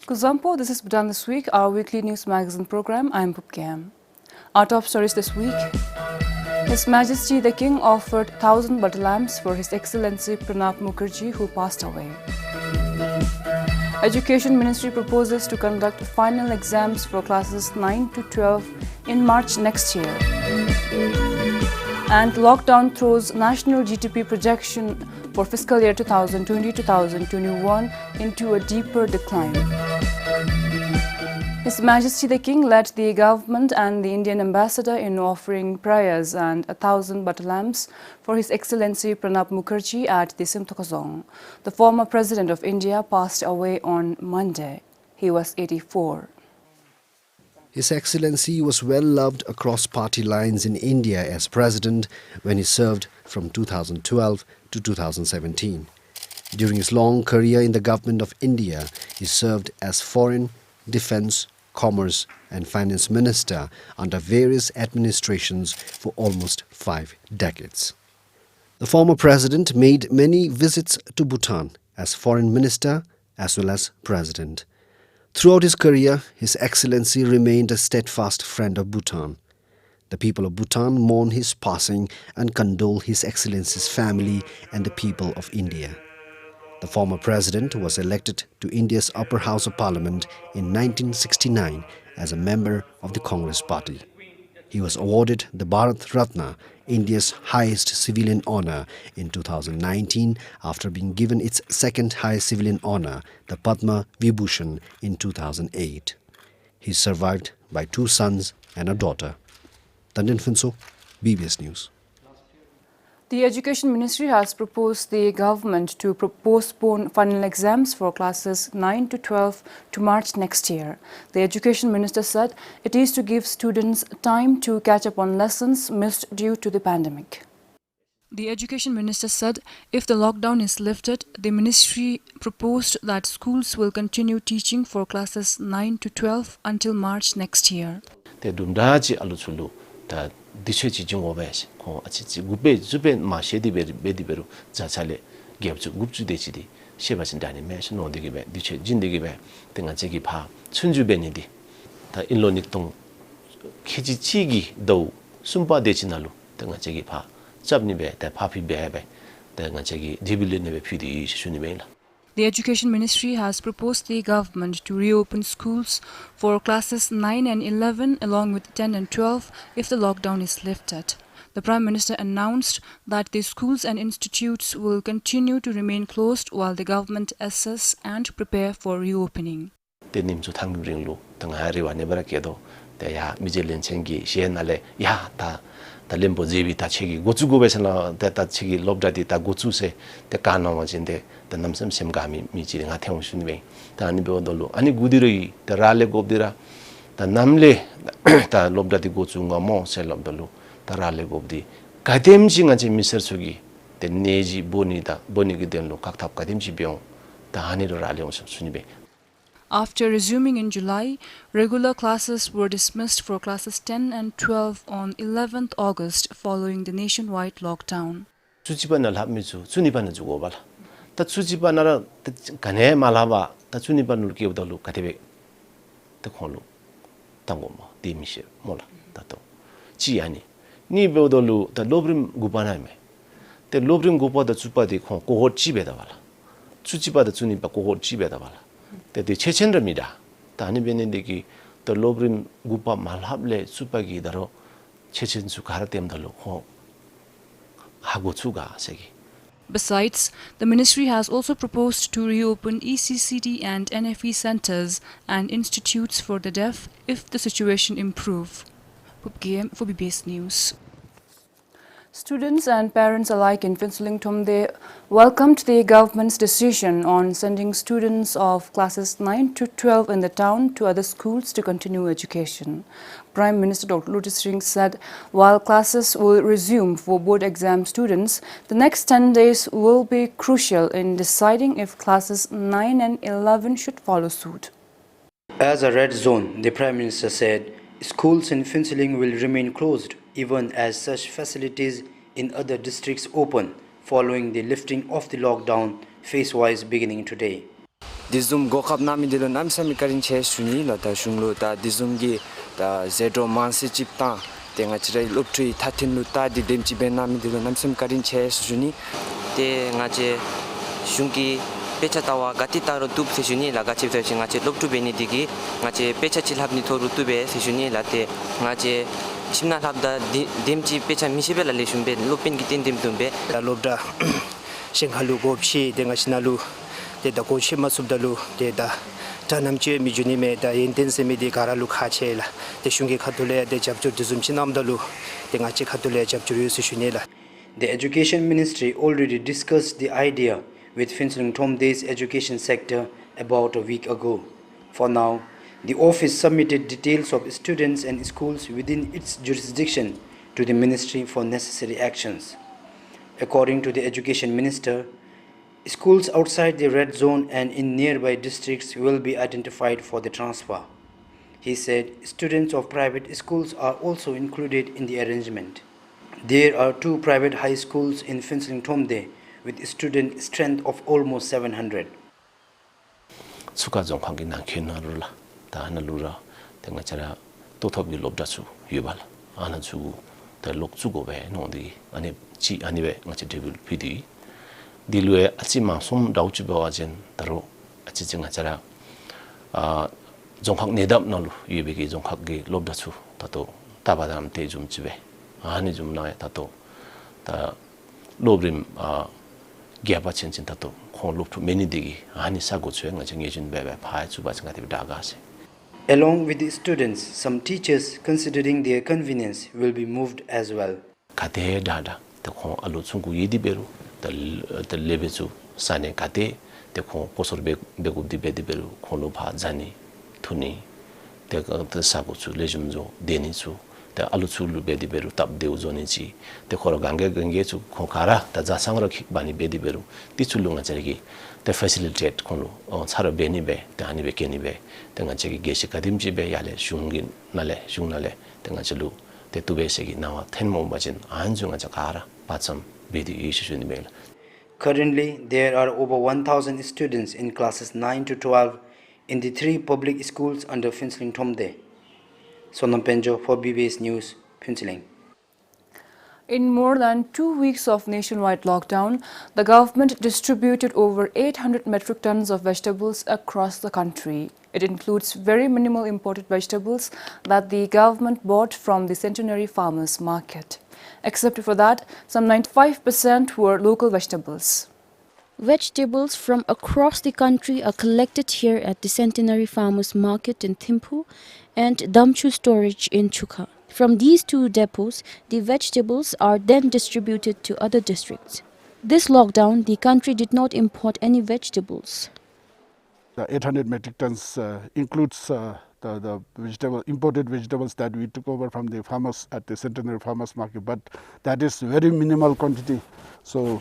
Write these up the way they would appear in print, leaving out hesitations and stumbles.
Kuzampo, this is Bhutan This Week, our weekly news magazine program. I'm Pupkam. Our top stories this week. His Majesty the King offered 1,000 butter lamps for His Excellency Pranab Mukherjee, who passed away. Education Ministry proposes to conduct final exams for classes 9 to 12 in March next year. And lockdown throws national GDP projection for fiscal year 2020-2021 into a deeper decline. His Majesty the King led the government and the Indian ambassador in offering prayers and 1,000 butter lamps for His Excellency Pranab Mukherjee at the Simthokazong. The former President of India passed away on Monday. He was 84. His Excellency was well loved across party lines in India as President when he served from 2012 to 2017. During his long career in the government of India, he served as Foreign, Defence, Commerce and Finance Minister under various administrations for almost 5 decades. The former President made many visits to Bhutan as Foreign Minister as well as President. Throughout his career, His Excellency remained a steadfast friend of Bhutan. The people of Bhutan mourn his passing and condole His Excellency's family and the people of India. The former president was elected to India's upper house of parliament in 1969 as a member of the Congress party. He was awarded the Bharat Ratna, India's highest civilian honor, in 2019 after being given its second highest civilian honor, the Padma Vibhushan, in 2008. He is survived by 2 sons and a daughter. Tandin Finso, BBS News. The Education Ministry has proposed the government to postpone final exams for classes 9 to 12 to March next year. The Education Minister said it is to give students time to catch up on lessons missed due to the pandemic. The Education Minister said if the lockdown is lifted, the ministry proposed that schools will continue teaching for classes 9 to 12 until March next year. Diceci jingobes ko achi gube zube ma shedi bedi zachale gebju gubju decidi shebasin dani mesh no digibe dice jindigibe tenga jegi pha chunju benidi ta inlonik tong khiji chigi do sumpa decinalu tenga jegi pha chabnibe ta phapi bebe tenga jegi dibilinebe phidi shunibela. The Education Ministry has proposed the government to reopen schools for classes 9 and 11 along with 10 and 12 if the lockdown is lifted. The Prime Minister announced that the schools and institutes will continue to remain closed while the government assess and prepare for reopening. Limbo Zibi Tachigi, Gotsugubesana, that Chigi Lobdati, Tagutsuse, the Kano was in the Namsam Semgami, Michi, and Atemshunway, the Anibodolo, Anigudiri, the Rale Gobdira, the Namle, the Lobdati Gotsunga Mo, Sel of the Lu, the Rale Gobdi, Katemching and Mr. Sugi, the Neji Bonita, Bonigidelo, Kaktap Katimchi Bion, the Hani Rale of Sunibe. After resuming in July, regular classes were dismissed for classes 10 and 12 on 11th August following the nationwide lockdown. Suchibanal Hamizu, Suniban Zugobal. That Suchibanara, the Kane Malava, the Sunibanul give the look at the Holo, Tangoma, the Michel, Mola, Tato. Chiani, Nibodolu, the Lobrim Gubaname. The Lobrim Gupa, the Supadi, cohort Chibedavala. Suchiba the Suniba cohort Chibedavala. The Chechenramida, Tani Benediki, the Lobrim Gupa Malhable, Supagi, the Ro, Chechen Sukaratem, the Lo, Hagotsuga, Segi. Besides, the ministry has also proposed to reopen ECCD and NFE centers and institutes for the deaf if the situation improves. Pupgame for BBS News. Students and parents alike in Finsulingtomde welcomed the government's decision on sending students of classes 9 to 12 in the town to other schools to continue education. Prime Minister Dr. Lotus Singh said while classes will resume for board exam students, the next 10 days will be crucial in deciding if classes 9 and 11 should follow suit. As a red zone, the Prime Minister said schools in Finsuling will remain closed even as such facilities in other districts open following the lifting of the lockdown phase-wise beginning today. dizum gokap nami dilo nam sami karin che suni la ta shunglo ta dizum gi ta zedo mansi chipta tenga chira luptri thatin lu ta di demchi ben nami dilo nam sami karin che suni te nga che shungki pecha tawa gati taro tup se suni la gachi se nga che luptu beni digi nga che pecha chilhabni thoru tube se suni la te nga che 심나 합다 뎀지 pecha misibela le shumbe lupin gitin dim tumbe da lobda shenghalu gopshi denga sinalu de da ko shima subdalu de da tanamche mijuni me da intense me de karalu khachela de shungi khatule de chapchur dizum chinamdalu denga che khatule chapchur yusu shunela. The Education Ministry already discussed the idea with Finchling Thomde's education sector about a week ago. For now, the office submitted details of students and schools within its jurisdiction to the ministry for necessary actions. According to the Education Minister, schools outside the red zone and in nearby districts will be identified for the transfer. He said students of private schools are also included in the arrangement. There are 2 private high schools in Finchling Thomde with student strength of almost 700. 수가 좀 관계 난 괜찮을라 다 하나 루라 내가 자라 또톱이 롭다수 유발 하나 주고 더 록주고 왜 노디 아니 지 아니 왜 같이 데빌 피디 딜루에 아치마 솜 라우치 버와진 다로 아치 증아 자라 아 종학 내답 나루 유베기 종학기 롭다수 다도 따바담 대좀 집에 아니 좀 나에 다도 다 로브림 아 GAVI chin tato khon lup thu many digi ani sa go chue nga chang yejin be pha chu ba chang da ga se. Along with the students, some teachers, considering their convenience, will be moved as well. Kate dada the khon alu chungu yedi beru the lebe chu sane kate the khon posor be gu di be di beru khon lu pha jani thuni the sa go chu lejum jo deni chu the alu chu lu be di beru tab deu zoni chi the khoro gange chu khokara ta ja sangra khik bani be di beru ti chu lu nga chari the facilitate khon lu chara be ni be ta ani be ke ni be the nga chegi ge shi kadim ji be yale shungin nale shungnale the nga chulu the tu be se gi nawa ten mo bajin an ju nga cha kara pacham be di issue ni be. Currently, there are over 1,000 students in classes 9 to 12 in the 3 public schools under Finchling Thomde. Sonam Penjo for BBS News, Finchling. In more than 2 weeks of nationwide lockdown, the government distributed over 800 metric tons of vegetables across the country. It includes very minimal imported vegetables that the government bought from the Centenary Farmers Market. Except for that, some 95% were local vegetables. Vegetables from across the country are collected here at the Centenary Farmers Market in Thimphu and Damchu Storage in Chukha. From these 2 depots, the vegetables are then distributed to other districts. This lockdown, the country did not import any vegetables. The 800 metric tons includes the imported vegetables that we took over from the farmers at the Centenary Farmers Market, but that is very minimal quantity. So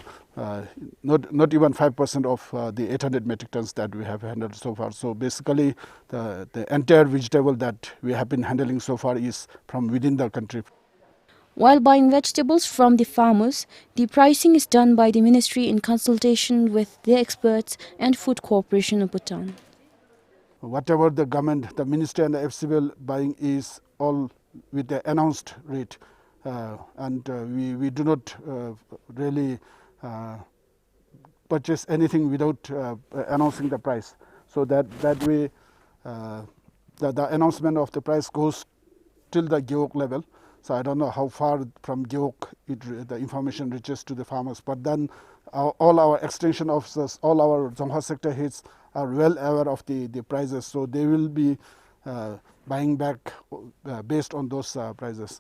not even 5% of the 800 metric tons that we have handled so far. So basically the entire vegetable that we have been handling so far is from within the country. While buying vegetables from the farmers, the pricing is done by the ministry in consultation with their experts and Food Corporation of Bhutan. Whatever the government, the ministry and the FCBL buying is all with the announced rate, and we do not really purchase anything without announcing the price. So that way the announcement of the price goes till the GAVI level. So I don't know how far from GAVI the information reaches to the farmers, but then all our extension officers, all our Zonghua sector heads are well aware of the prices, so they will be buying back based on those prices.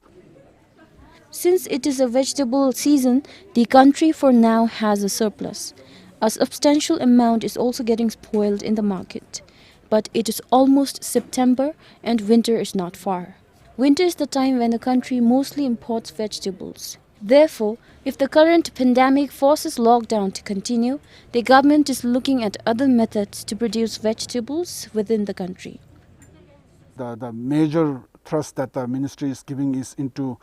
Since it is a vegetable season, the country for now has a surplus. A substantial amount is also getting spoiled in the market. But it is almost September and winter is not far. Winter is the time when the country mostly imports vegetables. Therefore, if the current pandemic forces lockdown to continue, the government is looking at other methods to produce vegetables within the country. The major thrust that the ministry is giving is into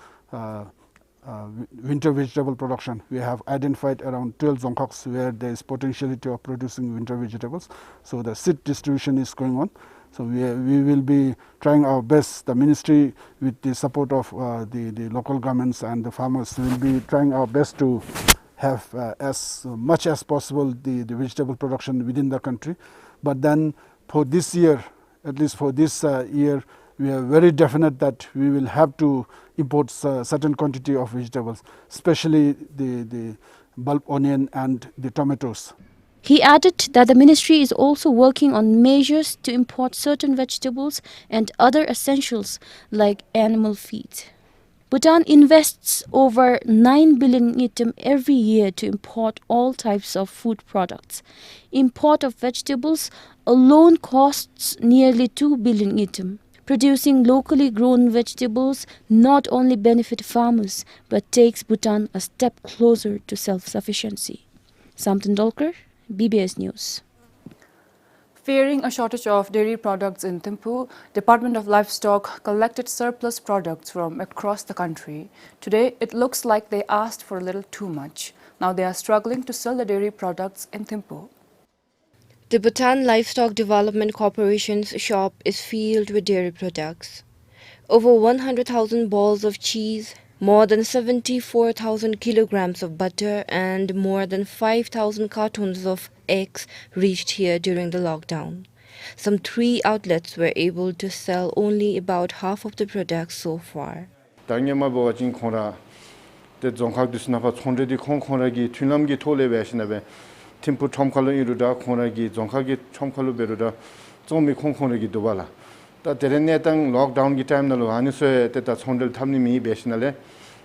winter vegetable production. We have identified around 12 zongkhaks where there is potentiality of producing winter vegetables. So the seed distribution is going on. So we will be trying our best. The ministry, with the support of the local governments and the farmers, will be trying our best to have as much as possible the vegetable production within the country. But then for this year, at least for this year, we are very definite that we will have to import certain quantity of vegetables, especially the bulb onion and the tomatoes. He added that the ministry is also working on measures to import certain vegetables and other essentials like animal feed. Bhutan invests over 9 billion item every year to import all types of food products. Import of vegetables alone costs nearly 2 billion item. Producing locally grown vegetables not only benefit farmers but takes Bhutan a step closer to self-sufficiency. Samtan Dolkar, BBS News. Fearing a shortage of dairy products in Thimphu, Department of Livestock collected surplus products from across the country. Today, it looks like they asked for a little too much. Now they are struggling to sell the dairy products in Thimphu. The Bhutan Livestock Development Corporation's shop is filled with dairy products. Over 100,000 balls of cheese, more than 74,000 kilograms of butter and more than 5,000 cartons of eggs reached here during the lockdown. Some 3 outlets were able to sell only about half of the products so far. Timpu chomkalo iruda khonagi zongkhagi chomkalo beruda zomi khonkhonagi dubala ta terene tang lockdown gi time nalo aniso te ta chondel thamni mi beshinale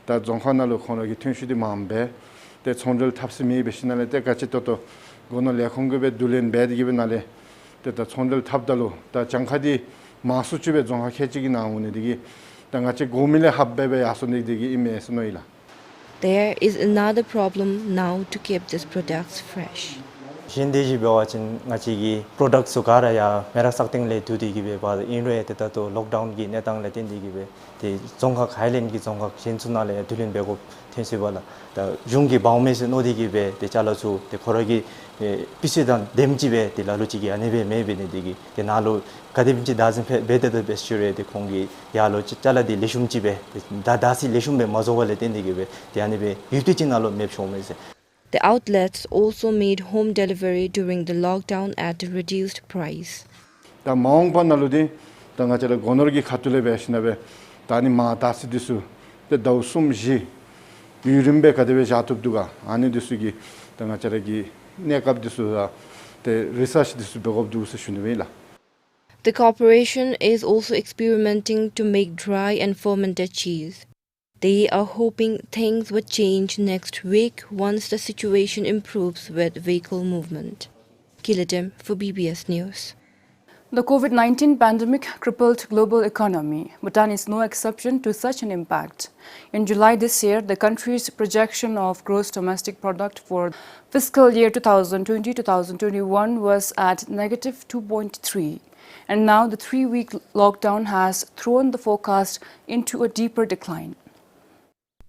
ta zongkhana lo khonagi thunshudi mambe te chondel thapsi mi beshinale te gachi to gono lekhongbe dulen bed gi benale te ta chondel thapdalo ta changkhadi masuchube zongkha khechigi naune digi ta gachi gomile habbebe asone digi ime snoila. There is another problem now to keep these products fresh. Shindeji bewachin ngachigi products sukara ya mera sakting le dudi gibe ba inre teta to lockdown gi netang le tindi gibe the zongkha khailen gi zongkha shinchuna le dulin bego tensiwala the jungi baumes nodi gibe the chalachu the khoragi pisidan demjibe the laluchigi anebe mebe ne digi the nalu kadimji dazin bede the besture the kongi yalo chala di leshumjibe da dasi leshumbe mazowale tindi gibe the anebe yuti nalo mep shomese. The outlets also made home delivery during the lockdown at a reduced price. The Mongpa Naludi, the Natala Gonorgi Katule Veshnave, Tani Ma Tasidisu, the Dausum Ji, Urimbe Kadeve Jatubduga, Ani Disugi, the Nataragi, Nekab Disuda, the research distributor of Shunivela. The corporation is also experimenting to make dry and fermented cheese. They are hoping things would change next week once the situation improves with vehicle movement. Kiladem for BBS News. The COVID-19 pandemic crippled global economy. Bhutan is no exception to such an impact. In July this year, the country's projection of gross domestic product for fiscal year 2020-2021 was at negative 2.3. And now the 3-week lockdown has thrown the forecast into a deeper decline.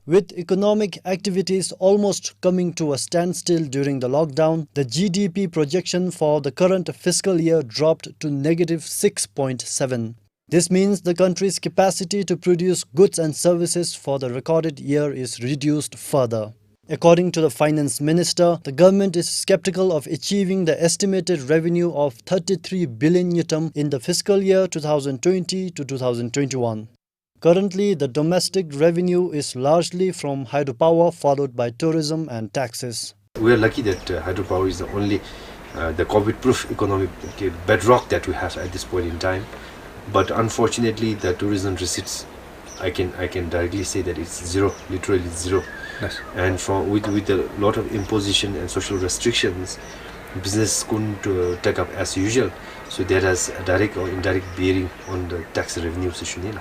With economic activities almost coming to a standstill during the lockdown, the GDP projection for the current fiscal year dropped to negative 6.7. This means the country's capacity to produce goods and services for the recorded year is reduced further. According to the finance minister, the government is skeptical of achieving the estimated revenue of 33 billion yutam in the fiscal year 2020 to 2021. Currently, the domestic revenue is largely from hydropower, followed by tourism and taxes. We are lucky that hydropower is the only the COVID-proof economic bedrock that we have at this point in time. But unfortunately, the tourism receipts, I can directly say that it's zero, literally zero. Yes. And with a lot of imposition and social restrictions, business couldn't take up as usual. So that has a direct or indirect bearing on the tax revenue situation.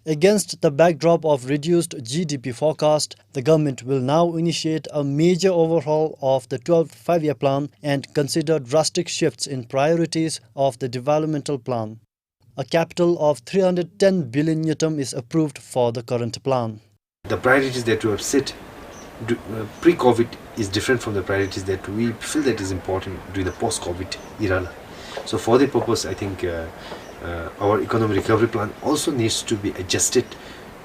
Against the backdrop of reduced GDP forecast, the government will now initiate a major overhaul of the 12th five-year plan and consider drastic shifts in priorities of the developmental plan. A capital of 310 billion yutam is approved for the current plan. The priorities that we have set pre-COVID is different from the priorities that we feel that is important during the post-COVID era. So for the purpose, I think our economic recovery plan also needs to be adjusted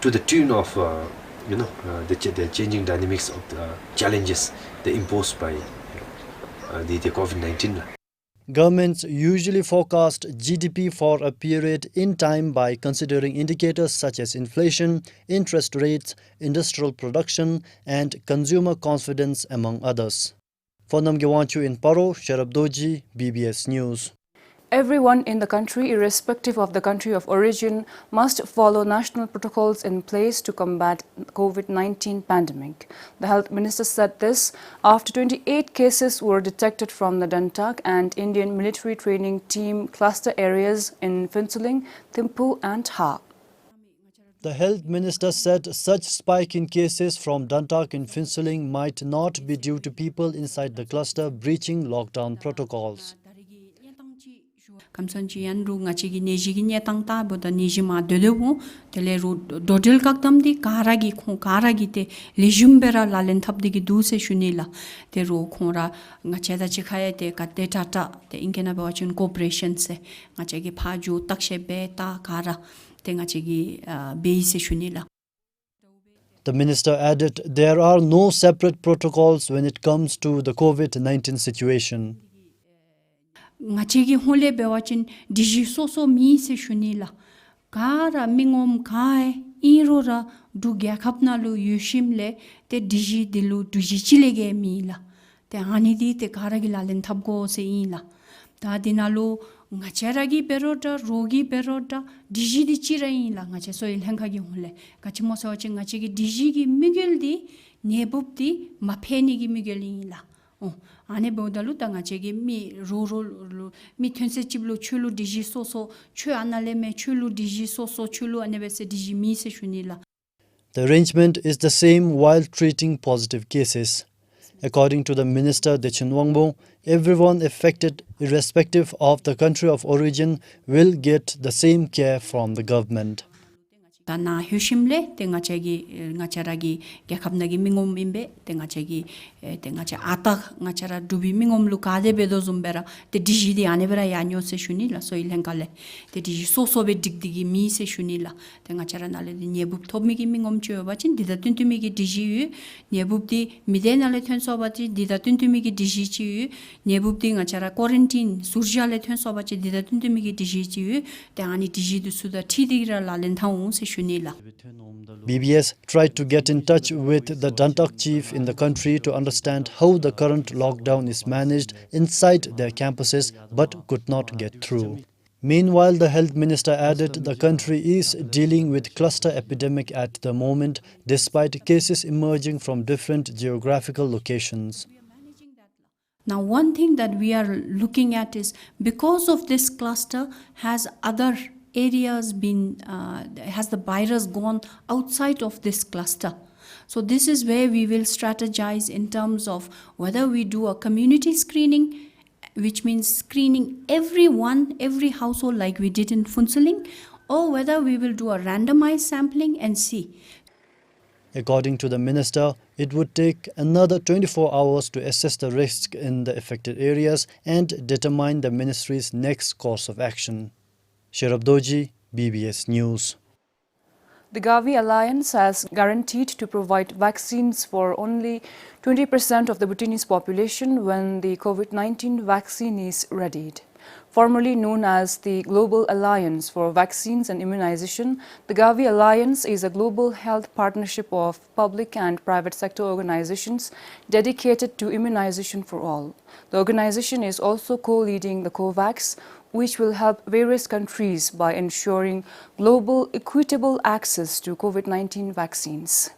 to the tune of the changing dynamics of the challenges that imposed by the COVID-19. Governments usually forecast GDP for a period in time by considering indicators such as inflation, interest rates, industrial production, and consumer confidence, among others. For Namgyawanchu in Paro, Doji, BBS News. Everyone in the country, irrespective of the country of origin, must follow national protocols in place to combat COVID-19 pandemic. The health minister said this after 28 cases were detected from the Dantak and Indian military training team cluster areas in Phinseling, Thimphu and Ha. The health minister said such spike in cases from Dantak in Phinseling might not be due to people inside the cluster breaching lockdown protocols. Kamsanchi and Ru Nachigi Nejigi Netangta, but the Nijima Delewu, Teleru Dodil Kakdamdi, Karagi Karagite, Lejumbera Lalentabdigi Duse Shunila, Teru Kora, Nacheda Chikayate, Kateta, the Inkenabachin Corporation se, Nachegi Paju, Takshe Beta, Kara, Tengachigi Base Shunila. The minister added there are no separate protocols when it comes to the COVID-19 situation. Ngachigi hole bewachin diji soso mi se shunila kara mingom kai irora du gyakapna lu yushimle te diji dilu duji chilege mila te hanidi te kara gilalen thabgo se ila ta dinalu ngacharagi peroda rogi peroda diji di chiraila ngache so ilhangagi hole kachimo so ngachigi diji gi migildi nebubdi mapeni gi migelila ane bodalu tanga chegi mi rural mi tense chiblu chulu diji soso chu anale me chulu diji soso chulu anebese diji mi se shunila. The arrangement is the same while treating positive cases. According to the minister Dechin Wangbo, everyone affected, irrespective of the country of origin, will get the same care from the government. Tana hushimle tengachegi ngacharagi gyakapnagi mingom imbe tengachegi tengacha ata ngachara dubi mingom lukade bedo zumbera te diji di anebera yanyo se shunila so ilhengale te diji soso be digdigi mi se shunila tengachara nale nyebub thomigi mingom chyo bachin didatuntumigi diji nyebub di midenale thonso bachi didatuntumigi diji chi nyebub di ngachara quarantine surjale thonso bachi didatuntumigi diji chi te ani diji du suda thidigra lalen thau se BBS tried to get in touch with the Dantak chief in the country to understand how the current lockdown is managed inside their campuses, but could not get through. Meanwhile, the health minister added the country is dealing with cluster epidemic at the moment, despite cases emerging from different geographical locations. Now, one thing that we are looking at is because of this cluster has other areas been has the virus gone outside of this cluster. So this is where we will strategize in terms of whether we do a community screening, which means screening every household like we did in Phinseling, or whether we will do a randomized sampling and see. According to the minister, it would take another 24 hours to assess the risk in the affected areas and determine the ministry's next course of action. Doji, BBS News. The GAVI Alliance has guaranteed to provide vaccines for only 20% of the Bhutanese population when the COVID-19 vaccine is readied. Formerly known as the Global Alliance for Vaccines and Immunization, the GAVI Alliance is a global health partnership of public and private sector organizations dedicated to immunization for all. The organization is also co-leading the COVAX, which will help various countries by ensuring global equitable access to COVID-19 vaccines.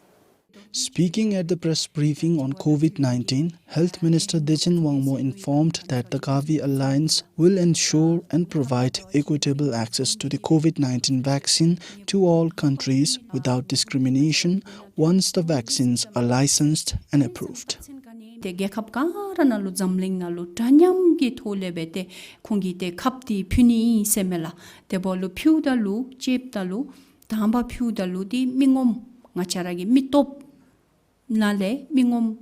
Speaking at the press briefing on COVID-19, Health Minister Dechin Wangmo informed that the GAVI Alliance will ensure and provide equitable access to the COVID-19 vaccine to all countries without discrimination once the vaccines are licensed and approved. Te gekap kara nalu zamling nalu tanyam ki thole bete khungi te khapti phuni semela te bolu phu dalu chep dalu thamba phu dalu di mingom ngacharagi mitop nale mingom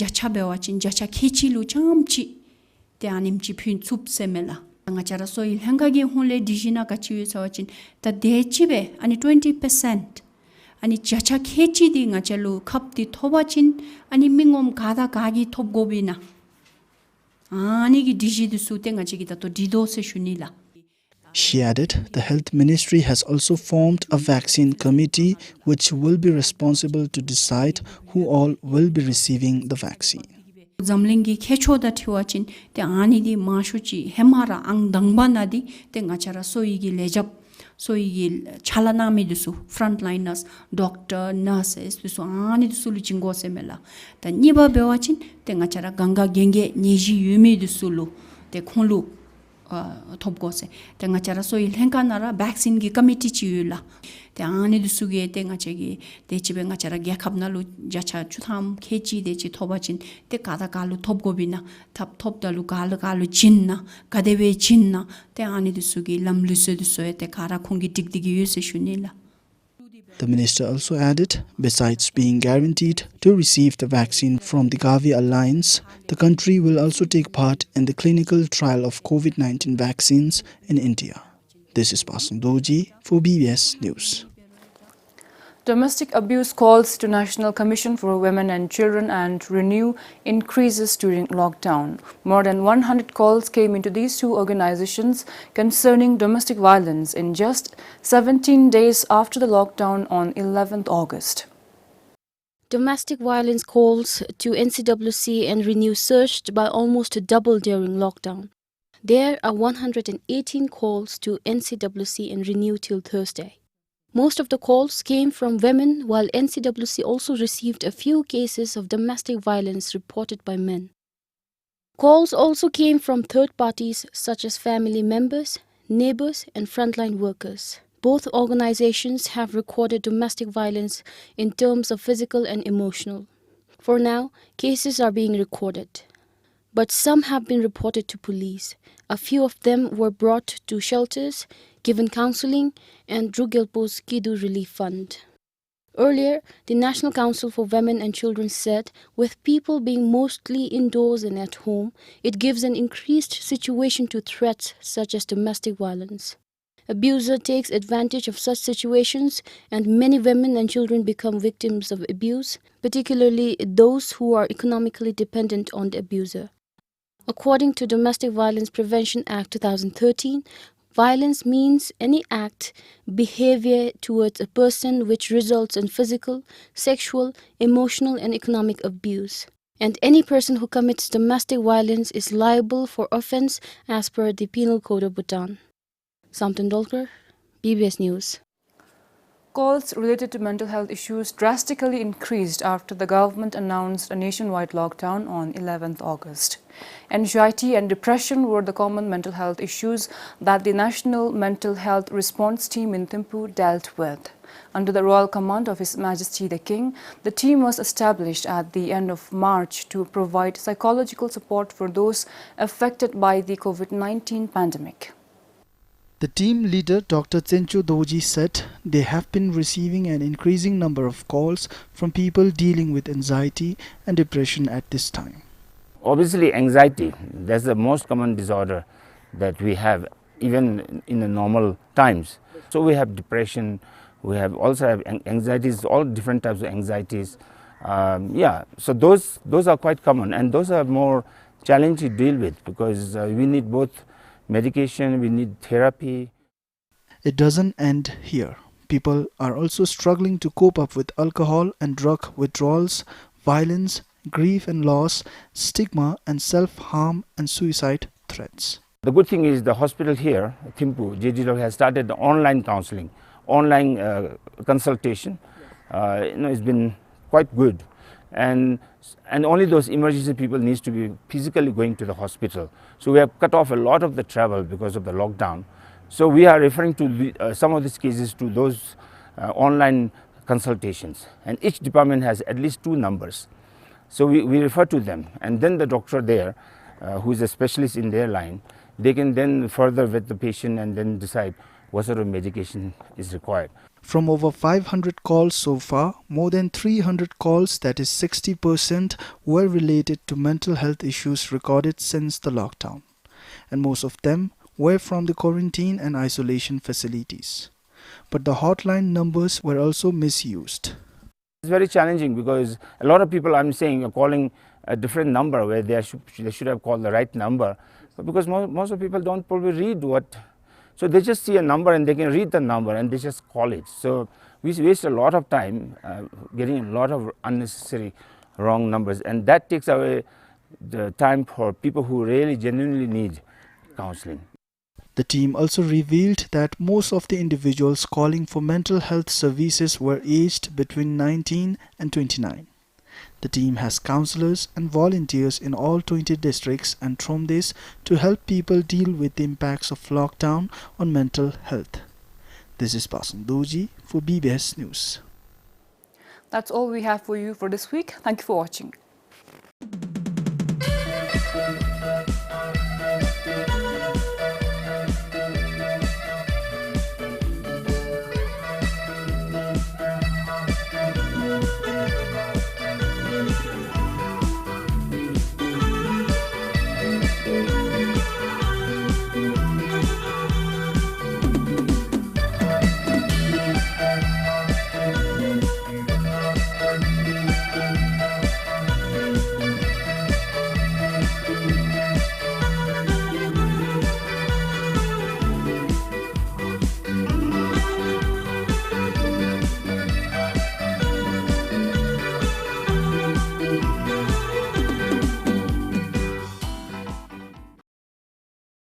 jacha bewachin jacha khichilu chamchi te animchi phin chup semela ngachara soil hangagi hunle dijina kachi sawachin ta dechibe ani 20% ani jacha khechi di ngachalu khapti thobachin ani mingom gada gagi thobgobina ani gi diji du sute ngachigi ta to dido se shunila. She added the Health Ministry has also formed a vaccine committee which will be responsible to decide who all will be receiving the vaccine. Zamlingi khecho da thiwachin te ani di mashuchi hemara ang dangbana di te ngachara soigi lejap soigi chalanami dusu frontliners doctor nurses dusu ani dusu luchingo semela ta niba bewachin te ngachara ganga genge neji yumi dusu lu te khonlu thopgose te ngachara soil henkanara vaccine gi committee chiula te ani dusuge te ngachegi te chibe ngachara gyakhapna lu jacha chutham khechi de chi thobachin te kada kalu thopgobina thap thopdalu kalu chinna kadebe chinna te ani dusuge lamlu se dusoe te kara khongi tikdigi yuse shunila. The minister also added, besides being guaranteed to receive the vaccine from the GAVI alliance, the country will also take part in the clinical trial of COVID-19 vaccines in India. This is Doji for BBS News. Domestic abuse calls to National Commission for Women and Children and Renew increases during lockdown. More than 100 calls came into these two organizations concerning domestic violence in just 17 days after the lockdown on 11th August. Domestic violence calls to NCWC and Renew surged by almost double during lockdown. There are 118 calls to NCWC and Renew till Thursday. Most of the calls came from women, while NCWC also received a few cases of domestic violence reported by men. Calls also came from third parties such as family members, neighbors, and frontline workers. Both organizations have recorded domestic violence in terms of physical and emotional. For now, cases are being recorded, but some have been reported to police. A few of them were brought to shelters, given counseling, and Drugelpo's Kidu Relief Fund. Earlier, the National Council for Women and Children said, with people being mostly indoors and at home, it gives an increased situation to threats such as domestic violence. Abuser takes advantage of such situations, and many women and children become victims of abuse, particularly those who are economically dependent on the abuser. According to Domestic Violence Prevention Act 2013, violence means any act, behavior towards a person which results in physical, sexual, emotional, and economic abuse. And any person who commits domestic violence is liable for offense as per the Penal Code of Bhutan. Samtan Dolkar, BBS News. Calls related to mental health issues drastically increased after the government announced a nationwide lockdown on 11th August. Anxiety and depression were the common mental health issues that the National Mental Health Response Team in Thimphu dealt with. Under the royal command of His Majesty the King, the team was established at the end of March to provide psychological support for those affected by the COVID-19 pandemic. The team leader, Dr. Doji, said they have been receiving an increasing number of calls from people dealing with anxiety and depression at this time. Obviously, anxiety, that's the most common disorder that we have even in the normal times. So we have depression, we also have anxieties, all different types of anxieties. So those are quite common, and those are more challenging to deal with because we need both medication, we need therapy. It doesn't end here. People are also struggling to cope up with alcohol and drug withdrawals, violence, grief and loss, stigma and self-harm and suicide threats. The good thing is the hospital here, Thimphu, JGW, has started the online counseling, online consultation. It's been quite good. And only those emergency people needs to be physically going to the hospital. So we have cut off a lot of the travel because of the lockdown. So we are referring to some of these cases to those online consultations. And each department has at least 2 numbers. So we refer to them. And then the doctor there, who is a specialist in their line, they can then further vet the patient and then decide what sort of medication is required. From over 500 calls so far, more than 300 calls, that is 60%, were related to mental health issues recorded since the lockdown. And most of them were from the quarantine and isolation facilities. But the hotline numbers were also misused. It's very challenging because a lot of people, I'm saying, are calling a different number where they should have called the right number. But because most of people don't probably read what, so they just see a number and they can read the number and they just call it. So we waste a lot of time getting a lot of unnecessary wrong numbers, and that takes away the time for people who really genuinely need counseling. The team also revealed that most of the individuals calling for mental health services were aged between 19 and 29. The team has counselors and volunteers in all 20 districts and Thom This to help people deal with the impacts of lockdown on mental health. This is Doji for BBS News. That's all we have for you for this week. Thank you for watching.